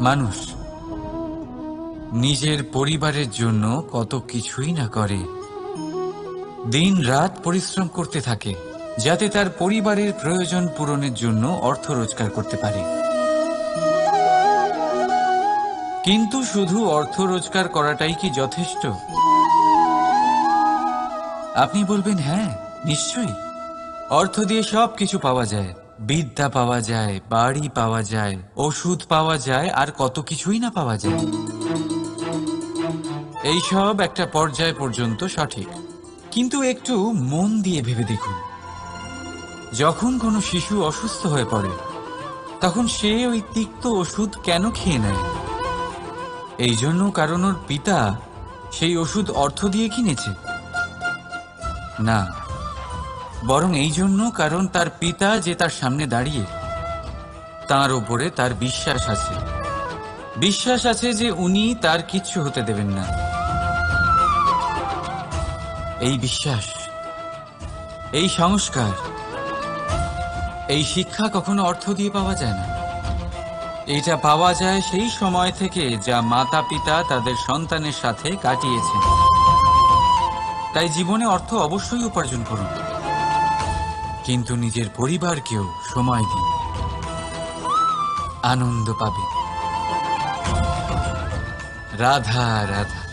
মানুষ নিজের পরিবারের জন্য কত কিছুই না করে, দিন রাত পরিশ্রম করতে থাকে যাতে তার পরিবারের প্রয়োজন পূরণের জন্য অর্থ রোজগার করতে পারে। কিন্তু শুধু অর্থ রোজগার করাটাই কি যথেষ্ট? আপনি বলবেন হ্যাঁ, নিশ্চয়ই। অর্থ দিয়ে সব কিছু পাওয়া যায়, বিদ্যা পাওয়া যায়, বাড়ি পাওয়া যায়, ওষুধ পাওয়া যায়, আর কত কিছুই না পাওয়া যায়। এই সব একটা পর্যায় পর্যন্ত সঠিক, কিন্তু একটু মন দিয়ে ভেবে দেখুন, যখন কোনো শিশু অসুস্থ হয়ে পড়ে তখন সে ওই তিক্ত ওষুধ কেন খেয়ে নেয়? এই জন্য কারণ ওর পিতা সেই ওষুধ অর্থ দিয়ে কিনেছে? না, বরং এই জন্য কারণ তার পিতা যে তার সামনে দাঁড়িয়ে, তার ওপরে তার বিশ্বাস আছে। বিশ্বাস আছে যে উনি তার কিচ্ছু হতে দেবেন না। এই বিশ্বাস, এই সংস্কার, এই শিক্ষা কখনো অর্থ দিয়ে পাওয়া যায় না। এটা পাওয়া যায় সেই সময় থেকে যা মাতা পিতা তাদের সন্তানের সাথে কাটিয়েছেন। তাই জীবনে অর্থ অবশ্যই উপার্জন করুন, কিন্তু নিজের পরিবারকেও সময় দিন, আনন্দ পাবে। রাধা রাধা।